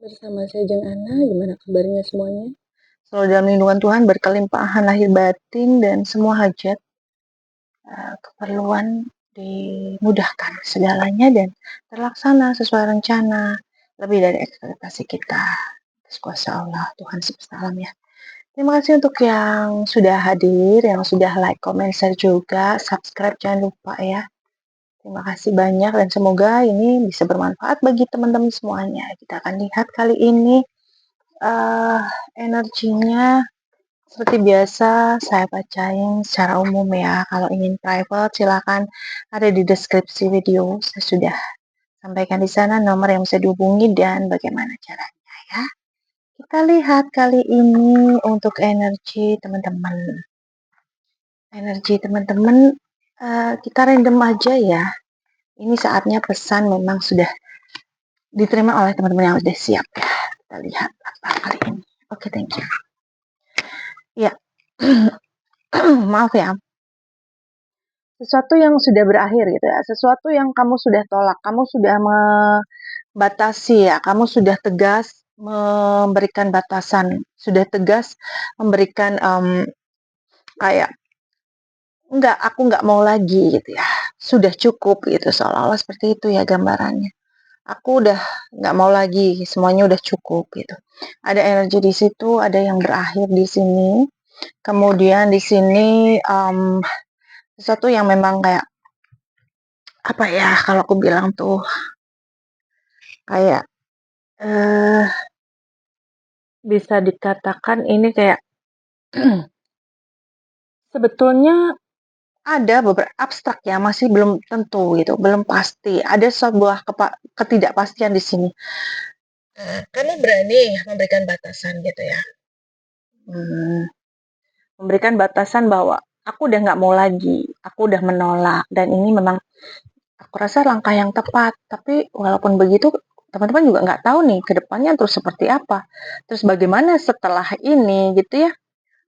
Bersama saya Jeng Ana, gimana kabarnya semuanya? Selalu dalam lindungan Tuhan, berkelimpahan lahir batin dan semua hajat, keperluan dimudahkan segalanya dan terlaksana sesuai rencana, lebih dari ekspektasi kita. Atas kuasa Allah, Tuhan semesta alam ya. Terima kasih untuk yang sudah hadir, yang sudah like, comment, share juga, subscribe jangan lupa ya. Terima kasih banyak dan semoga ini bisa bermanfaat bagi teman-teman semuanya. Kita akan lihat kali ini energinya seperti biasa saya bacain secara umum ya. Kalau ingin private silakan ada di deskripsi video. Saya sudah sampaikan di sana nomor yang bisa dihubungi dan bagaimana caranya ya. Kita lihat kali ini untuk energi teman-teman. Energi teman-teman kita random aja ya. Ini saatnya pesan memang sudah diterima oleh teman-teman yang sudah siap ya. Kita lihat apa kali ini. Oke, thank you. Ya, maaf ya. Sesuatu yang sudah berakhir gitu ya. Sesuatu yang kamu sudah tolak, kamu sudah membatasi ya, kamu sudah tegas memberikan batasan, sudah tegas memberikan kayak enggak, aku enggak mau lagi gitu ya. Sudah cukup gitu, seolah-olah seperti itu ya gambarannya. Aku udah nggak mau lagi, semuanya udah cukup gitu. Ada energi di situ, ada yang berakhir di sini. Kemudian di sini sesuatu yang memang kayak apa ya, kalau aku bilang tuh kayak bisa dikatakan ini kayak sebetulnya ada beberapa abstrak ya, masih belum tentu gitu, belum pasti. Ada sebuah ketidakpastian di sini. Kamu berani memberikan batasan gitu ya. Memberikan batasan bahwa aku udah nggak mau lagi, aku udah menolak, dan ini memang aku rasa langkah yang tepat. Tapi walaupun begitu, teman-teman juga nggak tahu nih ke depannya terus seperti apa. Terus bagaimana setelah ini gitu ya?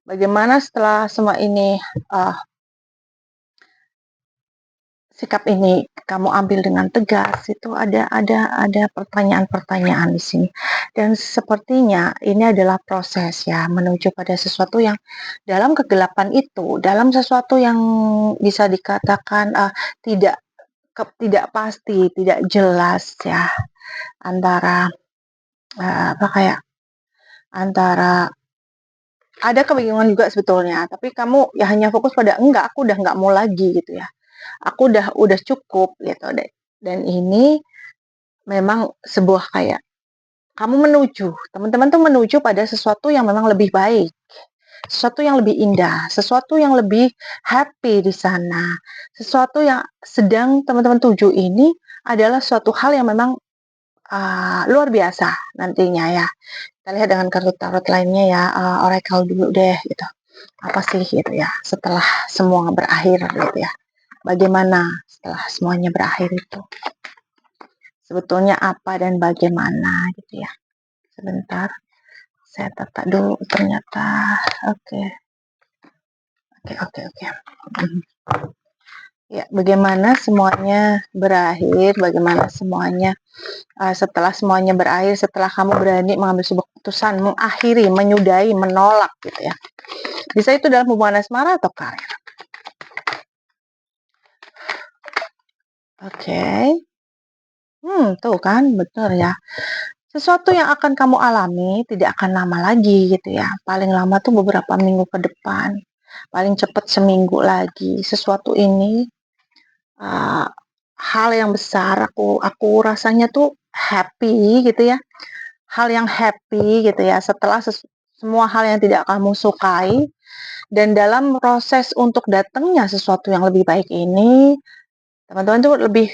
Bagaimana setelah semua ini sikap ini kamu ambil dengan tegas, itu ada pertanyaan-pertanyaan di sini. Dan sepertinya ini adalah proses ya menuju pada sesuatu yang dalam kegelapan itu, dalam sesuatu yang bisa dikatakan tidak pasti, tidak jelas ya antara antara ada kebingungan juga sebetulnya, tapi kamu ya hanya fokus pada enggak, aku udah nggak mau lagi gitu ya. Aku udah cukup gitu deh. Dan ini memang sebuah kayak kamu teman-teman tuh menuju pada sesuatu yang memang lebih baik, sesuatu yang lebih indah, sesuatu yang lebih happy di sana. Sesuatu yang sedang teman-teman tuju ini adalah suatu hal yang memang luar biasa nantinya ya. Kita lihat dengan kartu tarot lainnya ya, oracle dulu deh gitu. Apa sih gitu ya, setelah semua berakhir gitu ya. Bagaimana setelah semuanya berakhir itu? Sebetulnya apa dan bagaimana gitu ya. Sebentar, saya tata dulu ternyata. Oke. Ya, bagaimana semuanya berakhir, bagaimana semuanya setelah semuanya berakhir, setelah kamu berani mengambil sebuah keputusan, mengakhiri, menyudahi, menolak gitu ya. Bisa itu dalam hubungan asmara atau karir. Oke. Tuh kan, betul ya. Sesuatu yang akan kamu alami tidak akan lama lagi gitu ya. Paling lama tuh beberapa minggu ke depan. Paling cepat seminggu lagi. Sesuatu ini hal yang besar. Aku rasanya tuh happy gitu ya. Hal yang happy gitu ya. Setelah semua hal yang tidak kamu sukai. Dan dalam proses untuk datangnya sesuatu yang lebih baik ini, teman-teman tuh lebih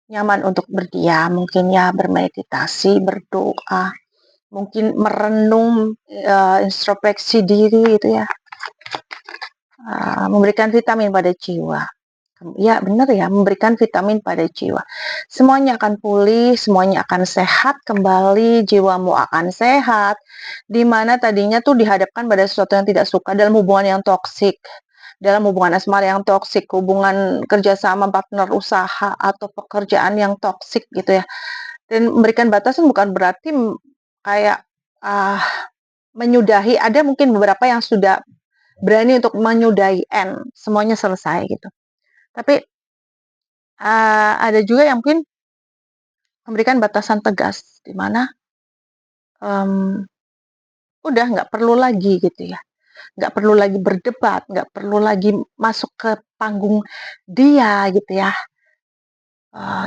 nyaman untuk berdiam, mungkin ya bermeditasi, berdoa, mungkin merenung, introspeksi diri itu ya, memberikan vitamin pada jiwa. Ya benar ya, memberikan vitamin pada jiwa. Semuanya akan pulih, semuanya akan sehat kembali, jiwamu akan sehat. Dimana tadinya tuh dihadapkan pada sesuatu yang tidak suka dalam hubungan yang toksik, dalam hubungan asmara yang toksik, hubungan kerjasama partner usaha atau pekerjaan yang toksik gitu ya. Dan memberikan batasan bukan berarti kayak, menyudahi, ada mungkin beberapa yang sudah berani untuk menyudahi, semuanya selesai gitu. Tapi, ada juga yang mungkin memberikan batasan tegas, di mana, mmm, udah nggak perlu lagi gitu ya, nggak perlu lagi berdebat, nggak perlu lagi masuk ke panggung dia gitu ya.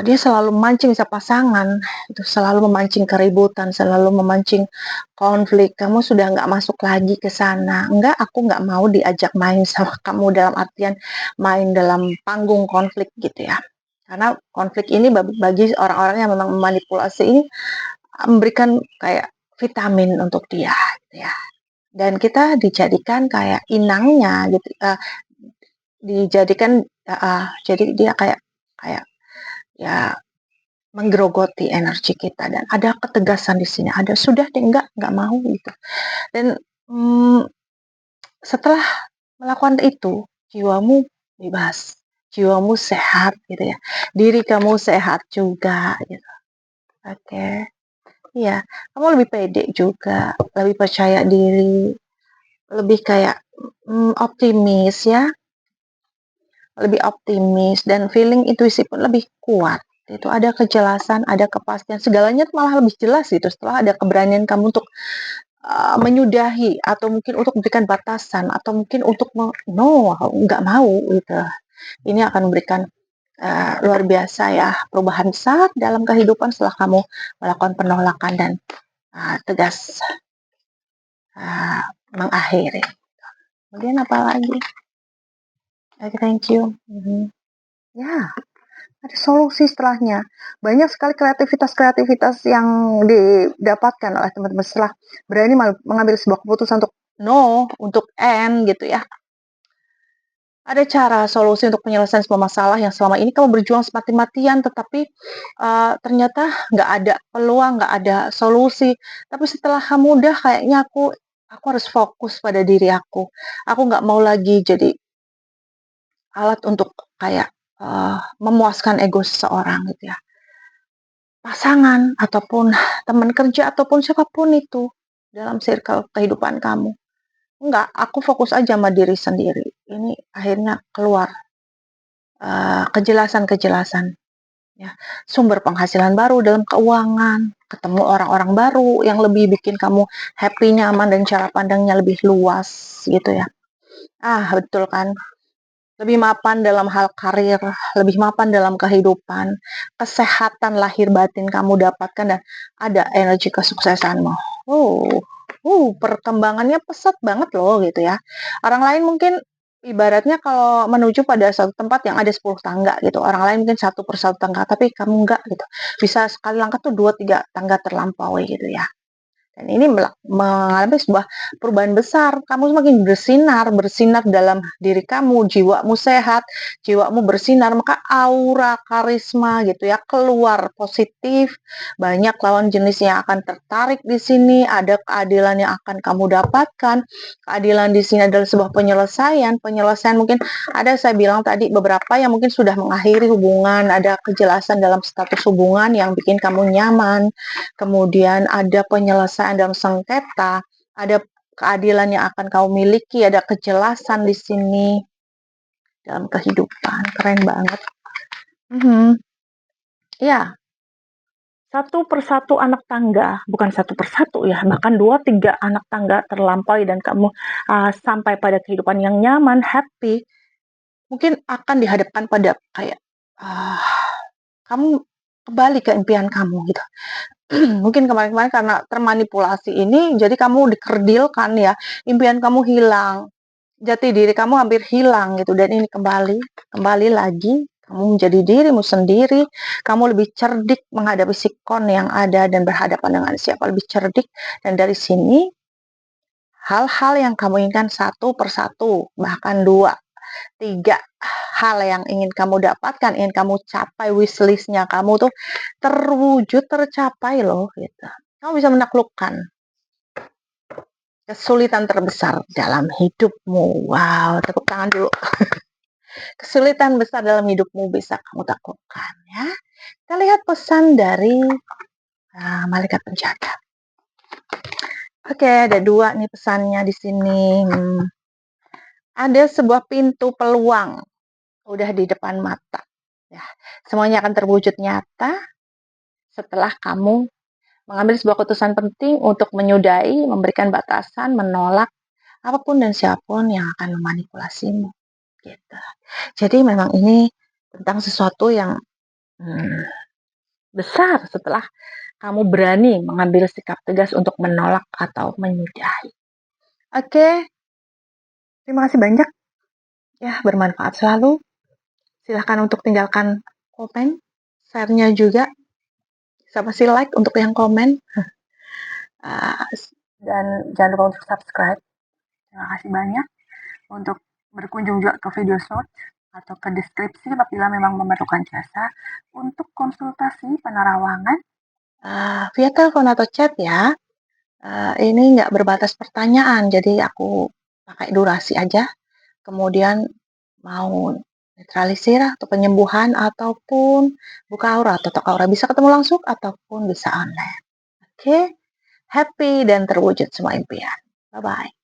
Dia selalu memancing pasangan, itu selalu memancing keributan, selalu memancing konflik, "Kamu sudah nggak masuk lagi ke sana." "Enggak, aku nggak mau diajak main sama kamu," dalam artian main dalam panggung konflik gitu ya. Karena konflik ini bagi orang-orang yang memang memanipulasi ini, memberikan kayak vitamin untuk dia gitu ya. Dan kita dijadikan kayak inangnya gitu, dijadikan jadi dia kayak kayak ya menggerogoti energi kita, dan ada ketegasan di sini, ada, "Sudah deh, enggak mau," gitu. Dan, mmm, setelah melakukan itu, jiwamu bebas, jiwamu sehat gitu ya, diri kamu sehat juga gitu. Oke. Iya, kamu lebih pede juga, lebih percaya diri, lebih kayak, optimis ya, lebih optimis, dan feeling intuisi pun lebih kuat. Itu ada kejelasan, ada kepastian, segalanya tuh malah lebih jelas gitu setelah ada keberanian kamu untuk, menyudahi, atau mungkin untuk memberikan batasan, atau mungkin untuk "No, nggak mau," gitu. Ini akan memberikan, luar biasa ya, perubahan besar dalam kehidupan setelah kamu melakukan penolakan dan, tegas, eee, mengakhiri. Kemudian apa lagi? Oke, thank you. Ya. Ada solusi setelahnya. Banyak sekali kreativitas-kreativitas yang didapatkan oleh teman-teman setelah berani mengambil sebuah keputusan untuk no, untuk end gitu ya. Ada cara solusi untuk penyelesaian sebuah masalah yang selama ini kamu berjuang semati-matian, tetapi ternyata nggak ada peluang, nggak ada solusi. Tapi setelah kamu udah, kayaknya aku harus fokus pada diri aku. Aku nggak mau lagi jadi alat untuk kayak memuaskan ego seseorang gitu ya. Pasangan, ataupun teman kerja, ataupun siapapun itu dalam circle kehidupan kamu. Enggak, aku fokus aja sama diri sendiri. Ini akhirnya keluar, kejelasan-kejelasan ya, sumber penghasilan baru dalam keuangan, ketemu orang-orang baru yang lebih bikin kamu happy, nyaman, dan cara pandangnya lebih luas gitu ya. Betul kan? Lebih mapan dalam hal karir, lebih mapan dalam kehidupan, kesehatan lahir batin kamu dapatkan, dan ada energi kesuksesanmu. Uh, perkembangannya pesat banget loh gitu ya. Orang lain mungkin ibaratnya kalau menuju pada satu tempat yang ada 10 tangga gitu, orang lain mungkin satu per satu tangga, tapi kamu enggak gitu. Bisa sekali langkah tuh 2, 3 tangga terlampaui gitu ya. Dan ini mengalami sebuah perubahan besar. Kamu semakin bersinar, bersinar dalam diri kamu, jiwamu sehat, jiwamu bersinar, maka aura karisma gitu ya keluar positif. Banyak lawan jenis yang akan tertarik di sini, ada keadilan yang akan kamu dapatkan. Keadilan di sini adalah sebuah penyelesaian, mungkin ada, saya bilang tadi, beberapa yang mungkin sudah mengakhiri hubungan, ada kejelasan dalam status hubungan yang bikin kamu nyaman. Kemudian ada penyelesaian dalam sengketa, ada keadilan yang akan kau miliki, ada kejelasan di sini dalam kehidupan. Keren banget. Ya, satu persatu anak tangga, bukan satu persatu ya, bahkan 2, 3 anak tangga terlampaui, dan kamu sampai pada kehidupan yang nyaman, happy, mungkin akan dihadapkan pada kayak kamu kembali ke impian kamu gitu. Mungkin kemarin-kemarin karena termanipulasi ini, jadi kamu dikerdilkan ya, impian kamu hilang, jati diri kamu hampir hilang gitu, dan ini kembali lagi, kamu menjadi dirimu sendiri, kamu lebih cerdik menghadapi sikon yang ada dan berhadapan dengan siapa lebih cerdik, dan dari sini hal-hal yang kamu inginkan satu persatu, bahkan 2, 3 hal yang ingin kamu dapatkan, ingin kamu capai, wishlist-nya kamu tuh terwujud, tercapai loh gitu. Kamu bisa menaklukkan kesulitan terbesar dalam hidupmu. Wow, tepuk tangan dulu. Kesulitan besar dalam hidupmu bisa kamu taklukkan ya. Kita lihat pesan dari malaikat penjaga. Oke, ada 2 nih pesannya di sini. Ada sebuah pintu peluang udah di depan mata. Ya, semuanya akan terwujud nyata setelah kamu mengambil sebuah keputusan penting untuk menyudahi, memberikan batasan, menolak apapun dan siapapun yang akan memanipulasimu. Gitu. Jadi memang ini tentang sesuatu yang besar setelah kamu berani mengambil sikap tegas untuk menolak atau menyudahi. Oke, terima kasih banyak. Ya, bermanfaat selalu. Silahkan untuk tinggalkan komen, share-nya juga, sama si like untuk yang komen. Dan jangan lupa untuk subscribe. Terima kasih banyak untuk berkunjung juga ke video short atau ke deskripsi apabila memang memerlukan jasa untuk konsultasi penerawangan via telepon atau chat ya. Ini nggak berbatas pertanyaan, jadi aku pakai durasi aja. Kemudian mau netralisir atau penyembuhan ataupun buka aura atau tok aura bisa ketemu langsung ataupun bisa online. Oke, happy dan terwujud semua impian. Bye bye.